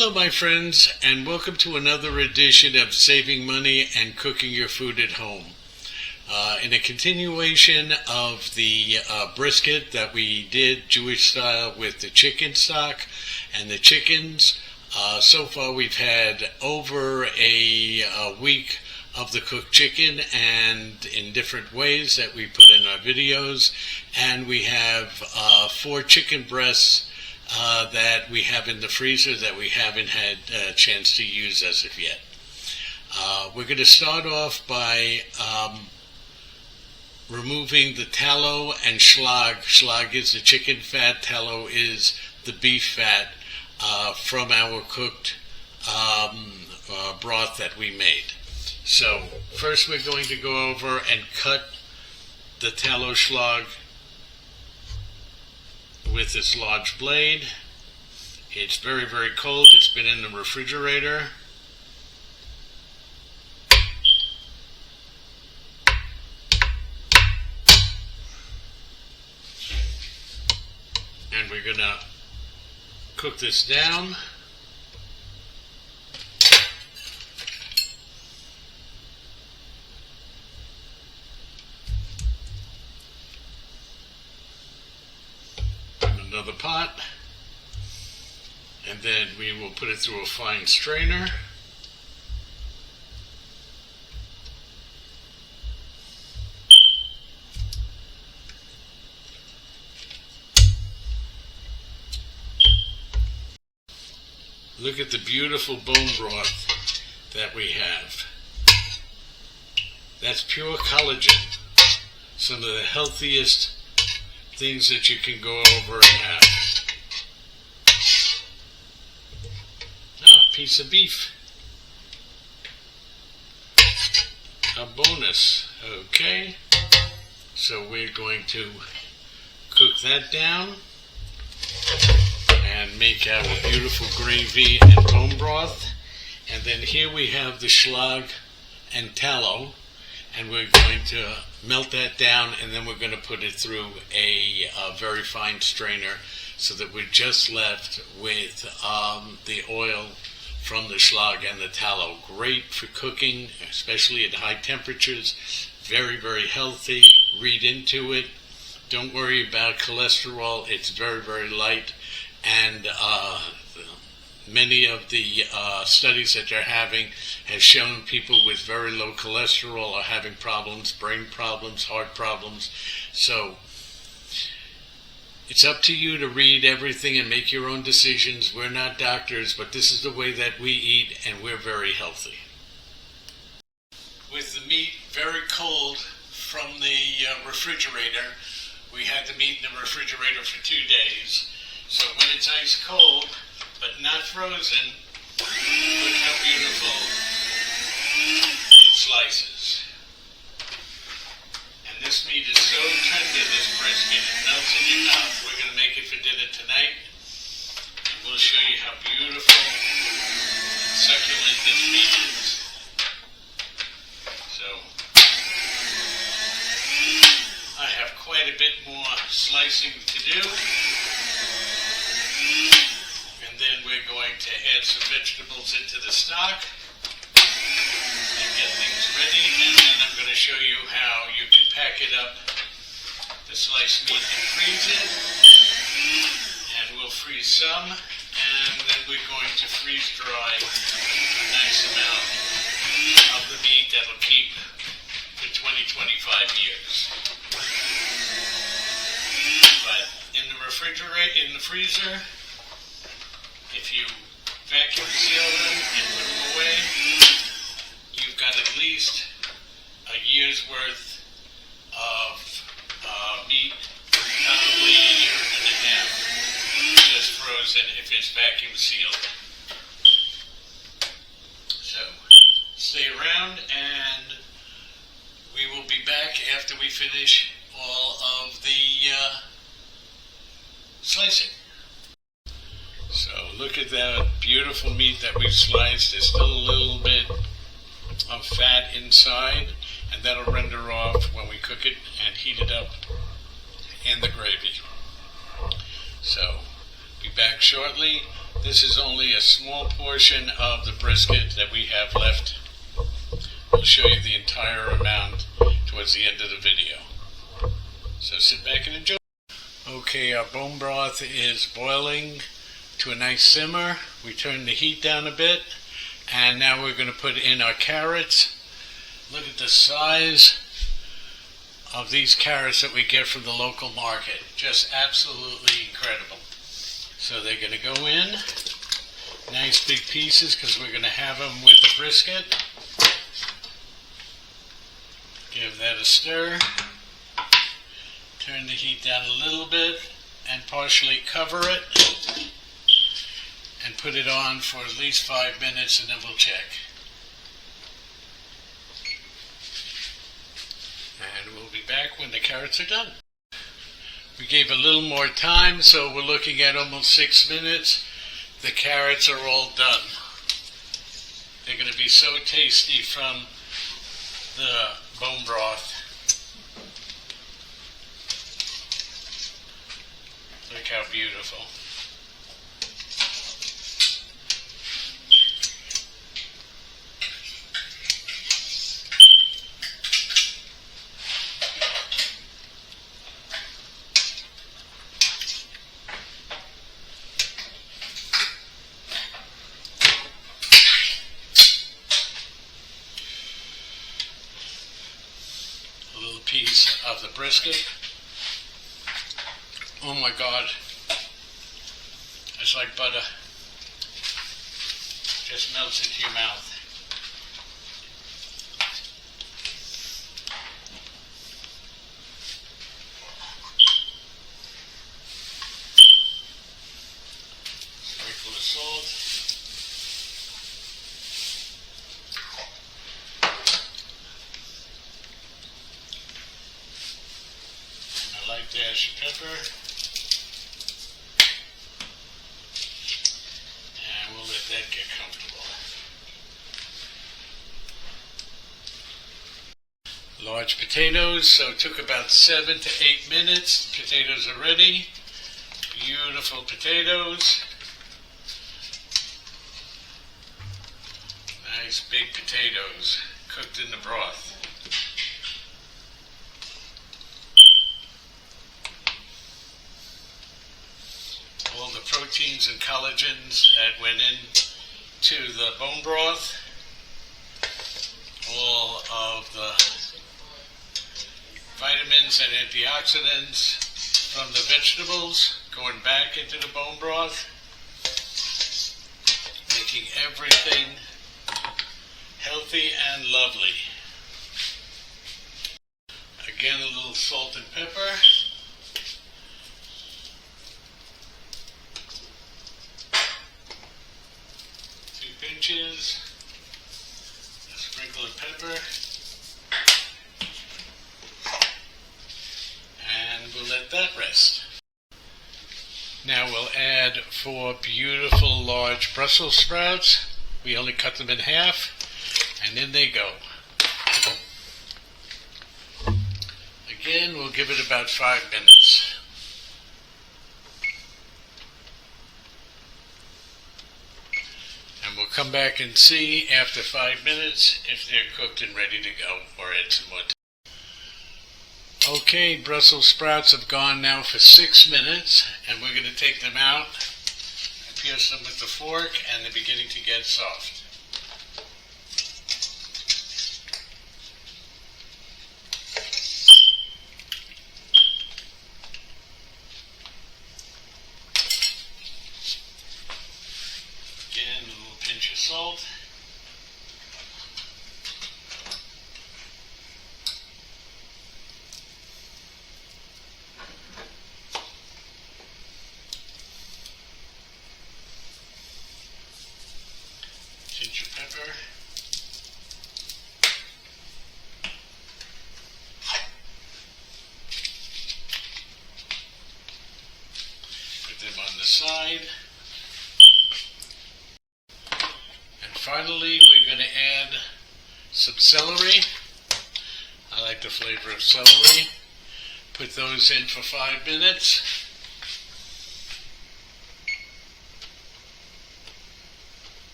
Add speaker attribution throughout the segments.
Speaker 1: Hello my friends, and welcome to another edition of Saving Money and Cooking Your Food at Home. In a continuation of the brisket that we did Jewish style with the chicken stock and the chickens, so far we've had over a week of the cooked chicken and in different ways that we put in our videos, and we have 4 chicken breasts that we have in the freezer that we haven't had a chance to use as of yet. We're going to start off by removing the tallow and schlag. Schlag is the chicken fat, tallow is the beef fat from our cooked broth that we made. So first we're going to go over and cut the tallow schlag with this large blade. It's very, very cold. It's been in the refrigerator. And we're going to cook this down. Another pot, and then we will put it through a fine strainer. Look at the beautiful bone broth that we have. That's pure collagen, some of the healthiest things that you can go over and have. A piece of beef. A bonus. Okay. So we're going to cook that down and make our beautiful gravy and bone broth. And then here we have the schlag and tallow, and we're going to melt that down, and then we're going to put it through a very fine strainer so that we're just left with the oil from the schlag and the tallow. Great for cooking, especially at high temperatures. Very, very healthy. Read into it. Don't worry about cholesterol. It's very, very light. And many of the studies that they're having have shown people with very low cholesterol are having problems, brain problems, heart problems. So it's up to you to read everything and make your own decisions. We're not doctors, but this is the way that we eat, and we're very healthy. With the meat very cold from the refrigerator, we had the meat in the refrigerator for 2 days. So when it's ice cold, but not frozen, look how beautiful it slices. And this meat is so tender, this brisket, it melts in your mouth. We're going to make it for dinner tonight, and we'll show you how beautiful and succulent this meat is. So, I have quite a bit more slicing to do. Then we're going to add some vegetables into the stock and get things ready, and then I'm going to show you how you can pack it up, the sliced meat, and freeze it. And we'll freeze some, and then we're going to freeze dry a nice amount of the meat that'll keep for 20-25 years. But in the refrigerator, in the freezer, if you vacuum seal them and put them away, you've got at least a year's worth of meat, probably a year and a half, just frozen if it's vacuum sealed. So stay around, and we will be back after we finish all of the slicing. So look at that beautiful meat that we've sliced. There's still a little bit of fat inside, and that'll render off when we cook it and heat it up in the gravy. So be back shortly. This is only a small portion of the brisket that we have left. I'll show you the entire amount towards the end of the video. So sit back and enjoy. Okay, our bone broth is boiling to a nice simmer. We turn the heat down a bit, and now we're going to put in our carrots. Look at the size of these carrots that we get from the local market. Just absolutely incredible. So they're going to go in, nice big pieces, because we're going to have them with the brisket. Give that a stir. Turn the heat down a little bit and partially cover it and put it on for at least 5 minutes, and then we'll check. And we'll be back when the carrots are done. We gave a little more time, so we're looking at almost 6 minutes. The carrots are all done. They're going to be so tasty from the bone broth. Look how beautiful. A little piece of the brisket. Oh my God. It's like butter. Just melts into your mouth. Sprinkle of salt. And a light dash of pepper. That get comfortable. Large potatoes, so it took about 7 to 8 minutes. Potatoes are ready. Beautiful potatoes. Nice big potatoes cooked in the broth. All the proteins and collagens that went into the bone broth, all of the vitamins and antioxidants from the vegetables going back into the bone broth, making everything healthy and lovely. Again, a little salt and pepper. Pinches, a sprinkle of pepper, and we'll let that rest. Now we'll add 4 beautiful large Brussels sprouts. We only cut them in half, and in they go. Again, we'll give it about 5 minutes. We'll come back and see after 5 minutes if they're cooked and ready to go, or add some more time. Okay, Brussels sprouts have gone now for 6 minutes, and we're going to take them out and pierce them with the fork, and they're beginning to get soft. Pinch of salt. Pinch of pepper. Put them on the side. Finally, we're going to add some celery. I like the flavor of celery. Put those in for 5 minutes.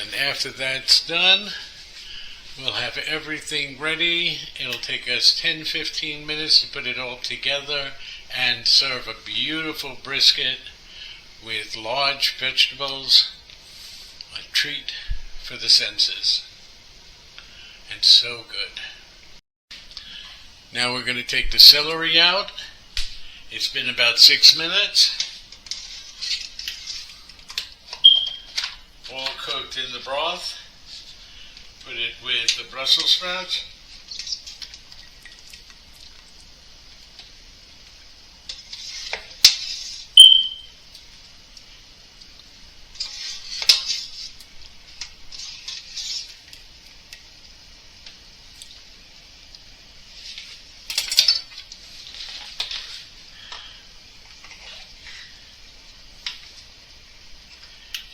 Speaker 1: then after that's done, we'll have everything ready. It'll take us 10-15 minutes to put it all together and serve a beautiful brisket with large vegetables. A treat for the senses. And so good. Now we're going to take the celery out. It's been about 6 minutes. All cooked in the broth. Put it with the Brussels sprouts.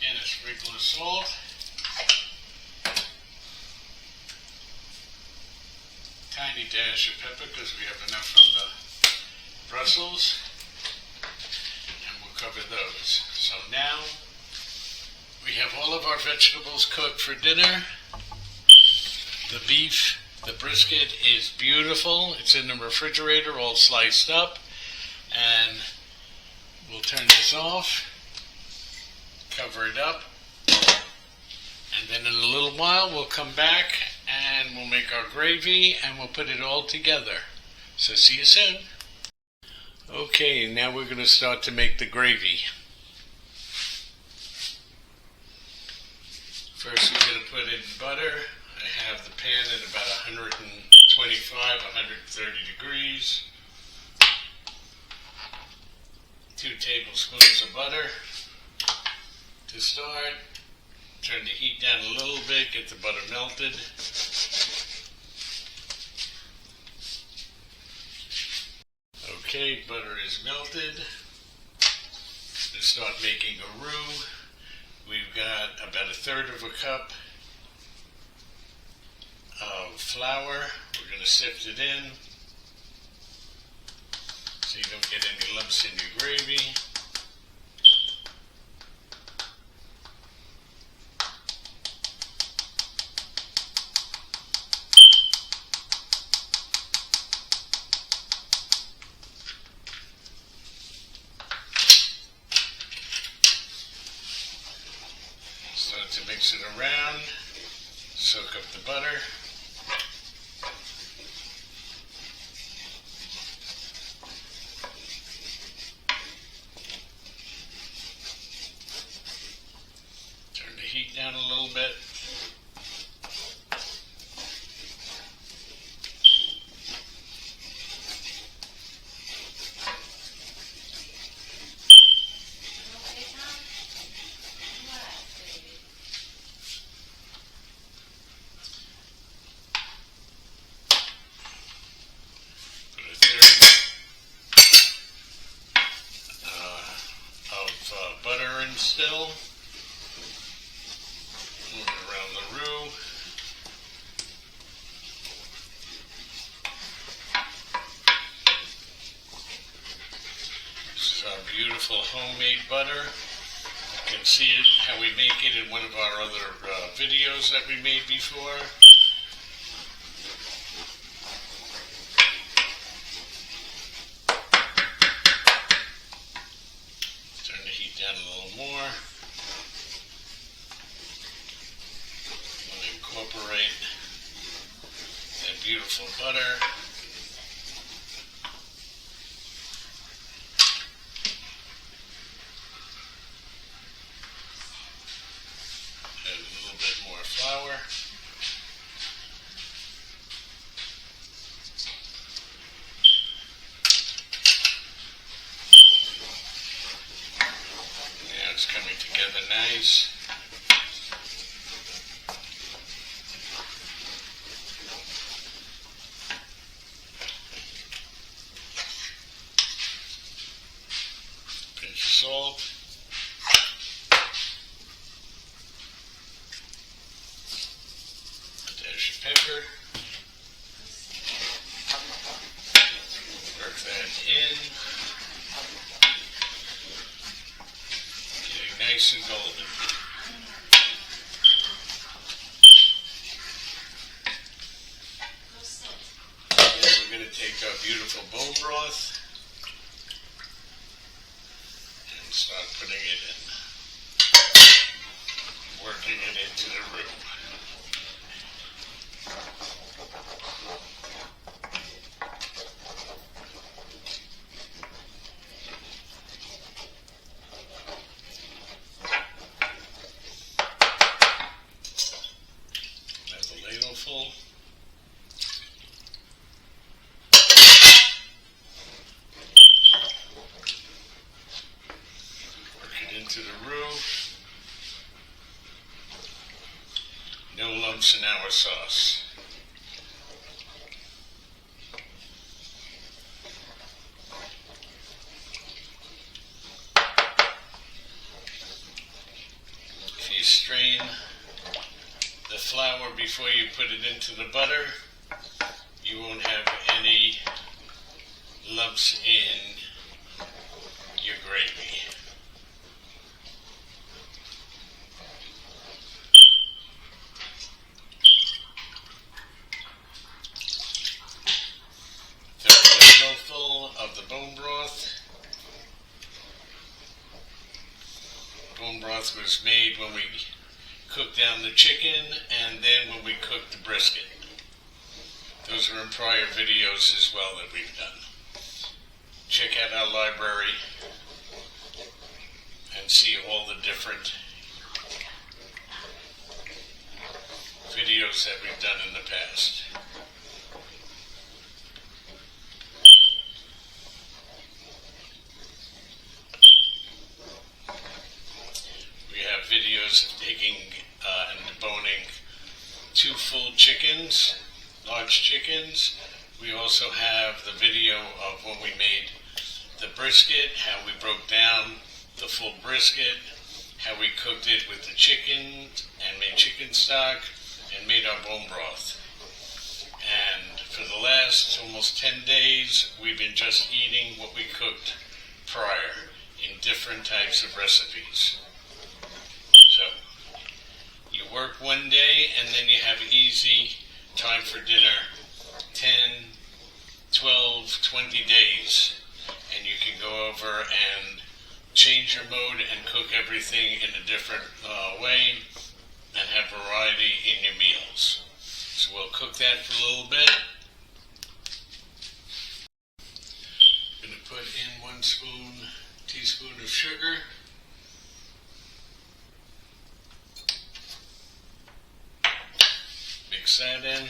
Speaker 1: And a sprinkle of salt. Tiny dash of pepper because we have enough from the Brussels. And we'll cover those. So now we have all of our vegetables cooked for dinner. The beef, the brisket is beautiful. It's in the refrigerator all sliced up. And we'll turn this off. Cover it up, and then in a little while we'll come back and we'll make our gravy and we'll put it all together. So see you soon. Okay, now we're going to start to make the gravy. First we're going to put in butter. I have the pan at about 125, 130 degrees. 2 tablespoons of butter. To start, turn the heat down a little bit, get the butter melted. Okay, butter is melted. Let's start making a roux. We've got about 1/3 of a cup of flour. We're going to sift it in so you don't get any lumps in your gravy. Start to mix it around, soak up the butter. Turn the heat down a little bit. Butter in still. Move it around the roux. This is our beautiful homemade butter. You can see it, how we make it in one of our other videos that we made before. Down a little more. We'll incorporate that beautiful butter. Add a little bit more flour. It's coming together nice. Pinch of salt. A dash of pepper. Work that in. Nice and golden. take our beautiful bone broth and start putting it in, working it into the roux. That's a ladleful. Into the roux. No lumps in our sauce. If you strain the flour before you put it into the butter, you won't have any lumps in your gravy. Of the bone broth. Bone broth was made when we cooked down the chicken and then when we cooked the brisket. Those are in prior videos as well that we've done. Check out our library and see all the different videos that we've done in the past. Videos of taking and deboning 2 full chickens, large chickens. We also have the video of when we made the brisket, how we broke down the full brisket, how we cooked it with the chicken and made chicken stock and made our bone broth. And for the last almost 10 days, we've been just eating what we cooked prior in different types of recipes. So, you work one day and then you have easy time for dinner, 10, 12, 20 days, and you can go over and change your mode and cook everything in a different way and have variety in your meals. So we'll cook that for a little bit. I'm going to put in 1 teaspoon of sugar. Mix that in.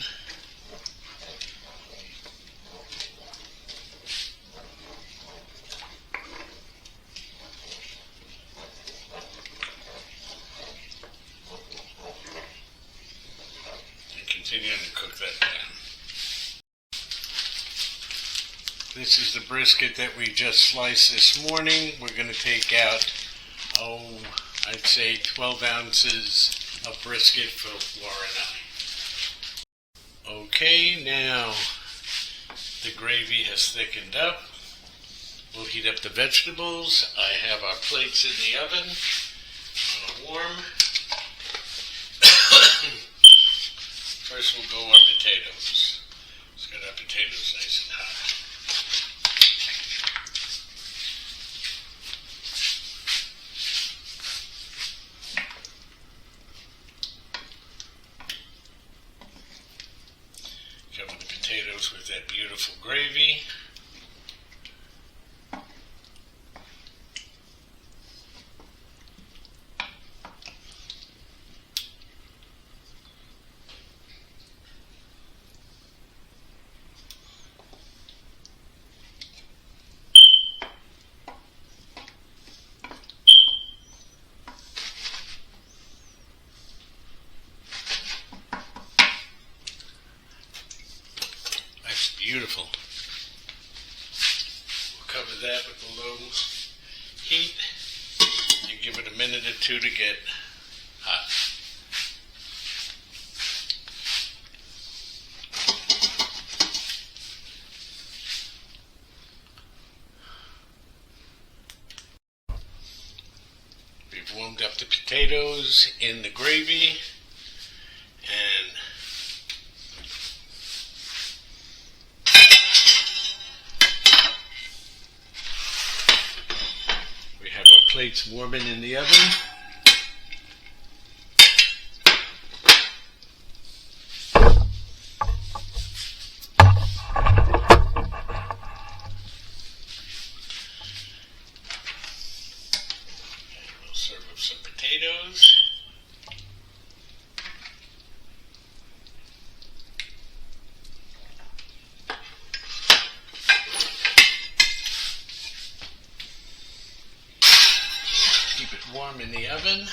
Speaker 1: And continue to cook that down. This is the brisket that we just sliced this morning. We're going to take out, I'd say 12 ounces of brisket for Laura and I. Okay, now the gravy has thickened up. We'll heat up the vegetables. I have our plates in the oven on a warm. First we'll go our potatoes. Let's get our potatoes nice and hot. Cover the potatoes with that beautiful gravy. Beautiful. We'll cover that with a low heat and give it a minute or 2 to get hot. We've warmed up the potatoes in the gravy and warming in the oven. We'll serve up some potatoes. Keep it warm in the oven.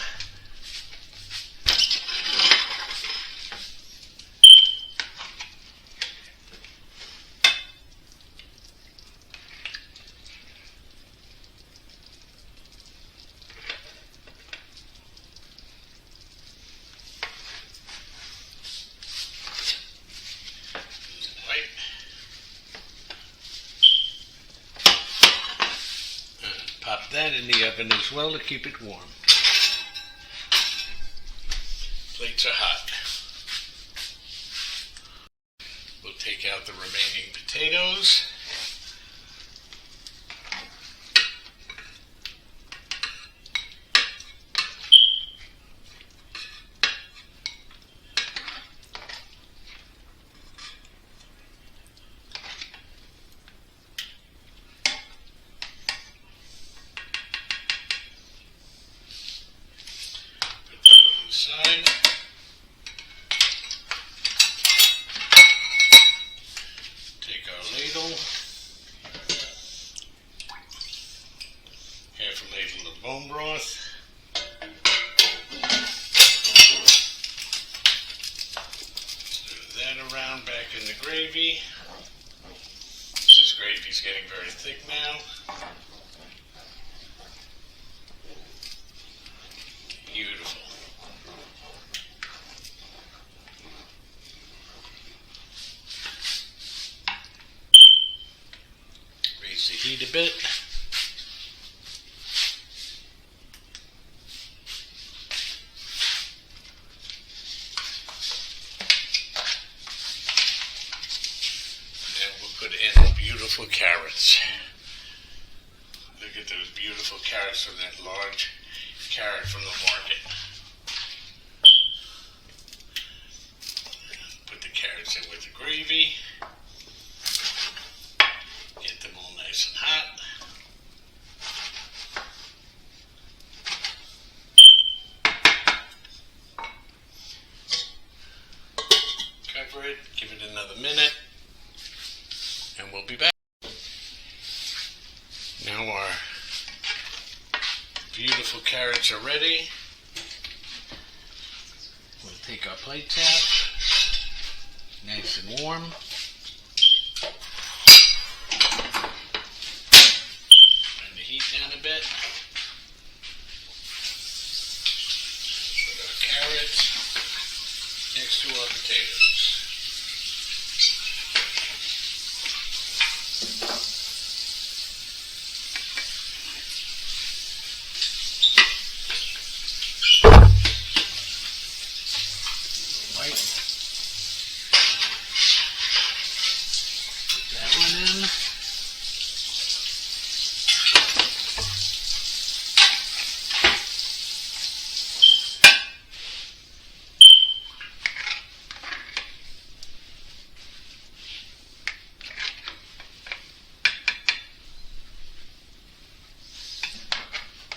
Speaker 1: Pop that in the oven as well to keep it warm. Plates are hot. We'll take out the remaining potatoes. Side. Take our ladle, half a ladle of bone broth, stir that around back in the gravy. This gravy's getting very thick now. Beautiful. Raise the heat a bit. And then we'll put in the beautiful carrots. Look at those beautiful carrots from that large carrot from the market. Put the carrots in with the gravy. Get them all nice and hot. Cover it, give it another minute, and we'll be back. Now our beautiful carrots are ready. We'll take our plates out, nice and warm. Turn the heat down a bit. Put our carrots next to our potatoes. Put that one in.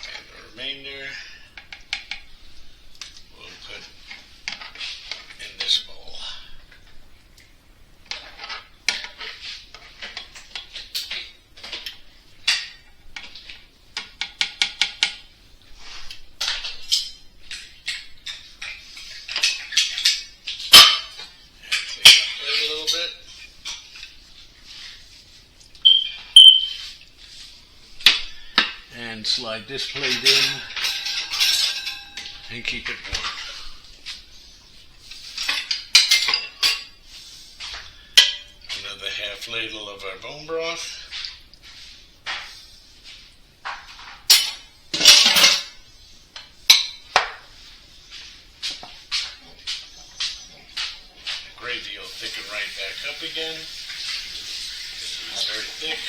Speaker 1: And the remainder we'll put in this bowl. And slide this plate in and keep it warm. Another half ladle of our bone broth. The gravy will thicken right back up again. It's very thick.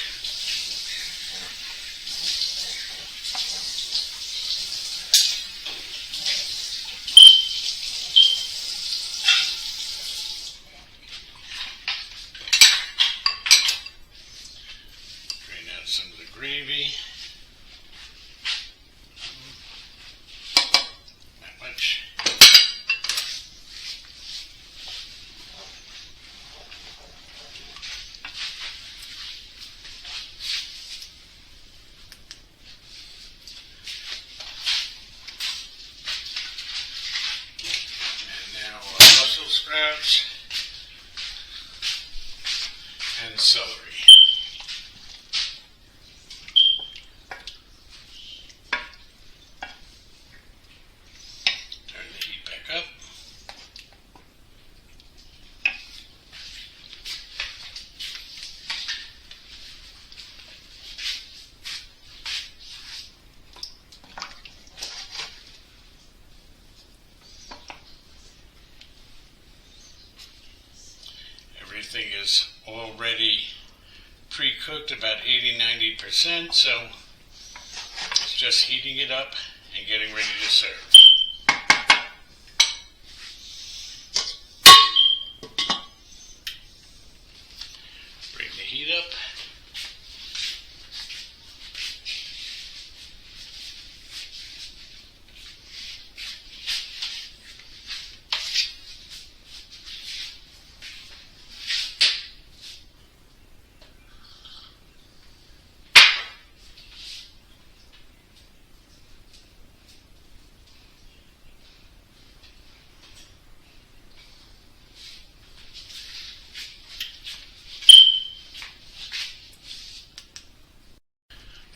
Speaker 1: sprouts, and celery. Turn the heat back up. Everything is already pre-cooked about 80-90%, so it's just heating it up and getting ready to serve. Bring the heat up.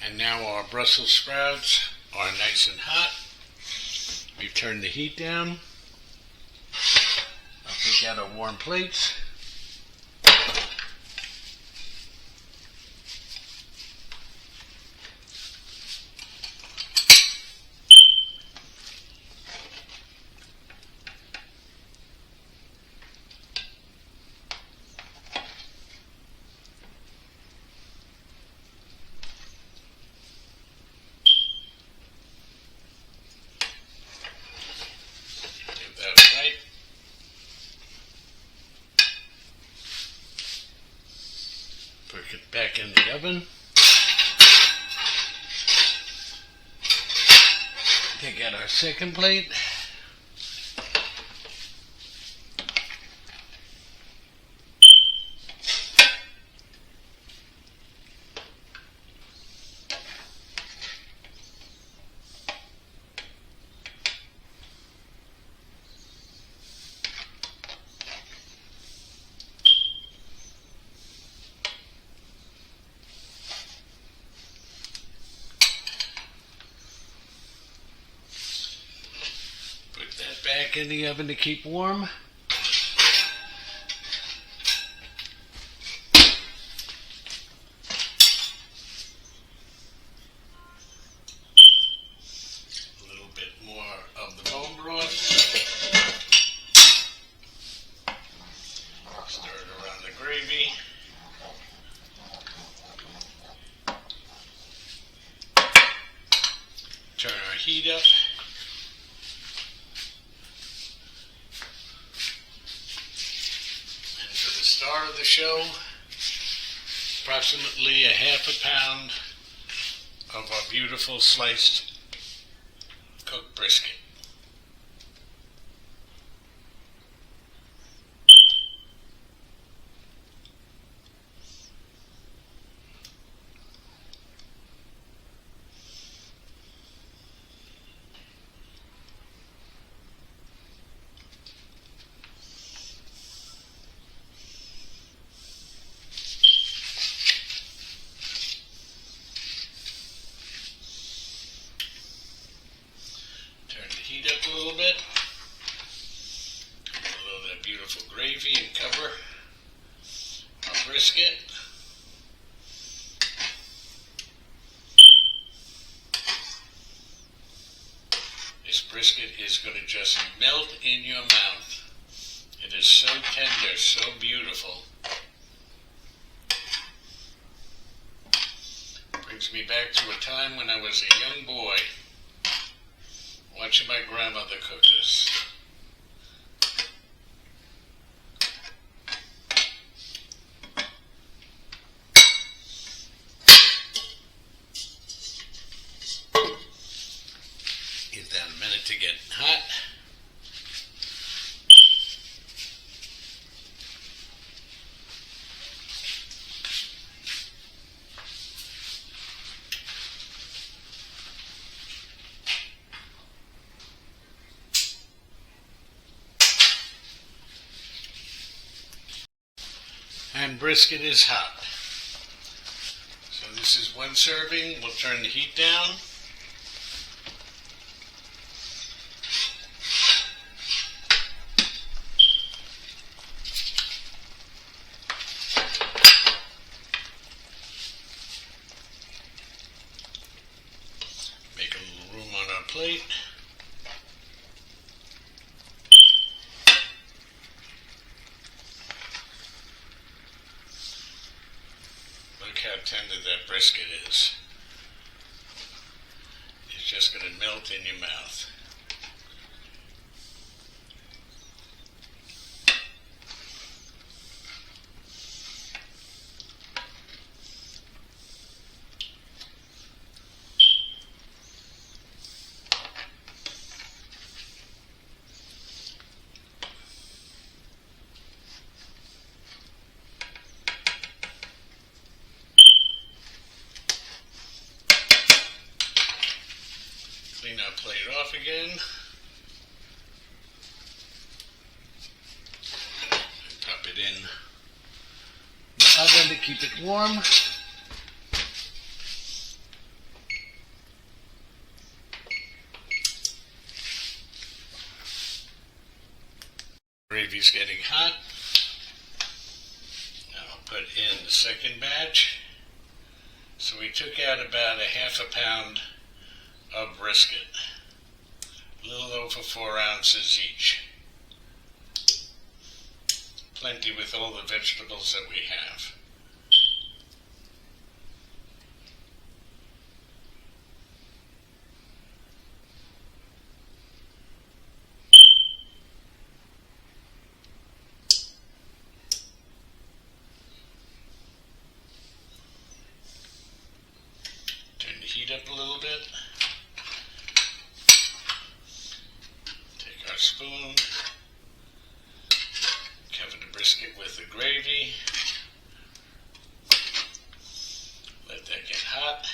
Speaker 1: And now our Brussels sprouts are nice and hot. We've turned the heat down. I'll take out our warm plates. Put it back in the oven. Take out our second plate. Back in the oven to keep warm. A little bit more of the bone broth. Stir it around the gravy. Turn our heat up. Star of the show, approximately a half a pound of our beautiful sliced cooked brisket. Heat up a little bit. A little of that beautiful gravy and cover our brisket. This brisket is going to just melt in your mouth. It is so tender, so beautiful. Brings me back to a time when I was a young boy, watching my grandmother cook this. Give that a minute to get hot. brisket is hot. So this is one serving. We'll turn the heat down. Make a little room on our plate. Look how tender that brisket is. It's just going to melt in your mouth. Clean our plate off again. And pop it in the oven to keep it warm. Gravy's getting hot. Now I'll put in the second batch. So we took out about a half a pound of brisket, a little over 4 ounces each. Plenty with all the vegetables that we have. Turn the heat up a little bit. Spoon, cover the brisket with the gravy, let that get hot.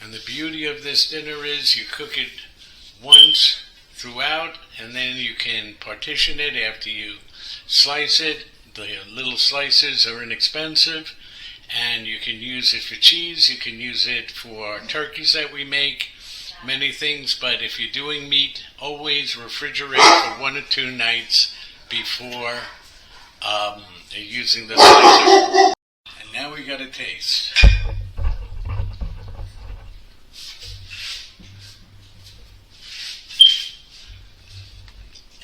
Speaker 1: And the beauty of this dinner is you cook it once throughout, and then you can partition it after you slice it. The little slices are inexpensive, and you can use it for cheese, you can use it for turkeys that we make, many things, but if you're doing meat, always refrigerate for 1 or 2 nights before using the slicer. And now we got a taste.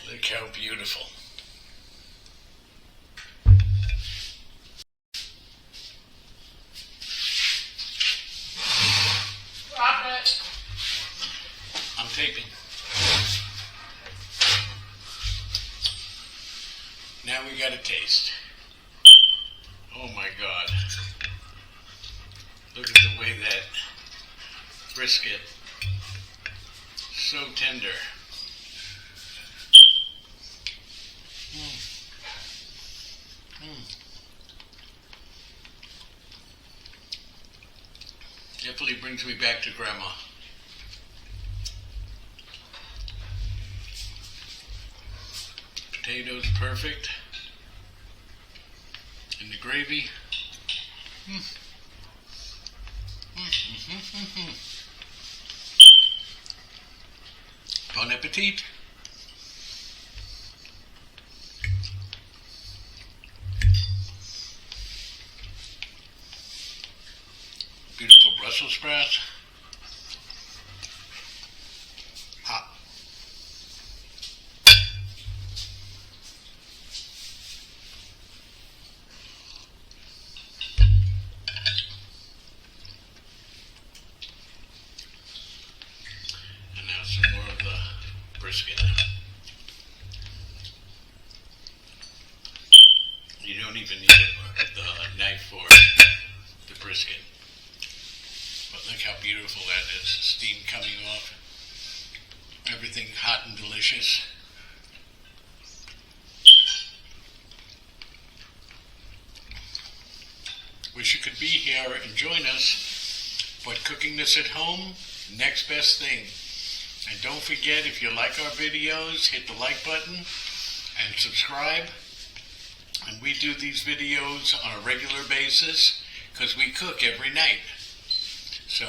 Speaker 1: Look how beautiful.
Speaker 2: Robert.
Speaker 1: I'm taping. Now we got a taste. Oh my God. Look at the way that brisket, so tender. Definitely brings me back to Grandma. Potatoes perfect. And the gravy. Bon appetit. Beautiful Brussels sprouts. Hot. brisket. You don't even need the knife for the brisket. But look how beautiful that is. Steam coming off. Everything hot and delicious. Wish you could be here and join us. But cooking this at home, next best thing. And don't forget, if you like our videos, hit the like button and subscribe. And we do these videos on a regular basis because we cook every night. So,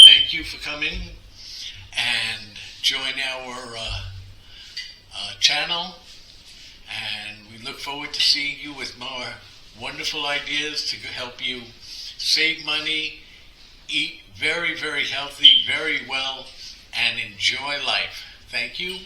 Speaker 1: thank you for coming and join our channel. And we look forward to seeing you with more wonderful ideas to help you save money, eat very, very healthy, very well, and enjoy life. Thank you.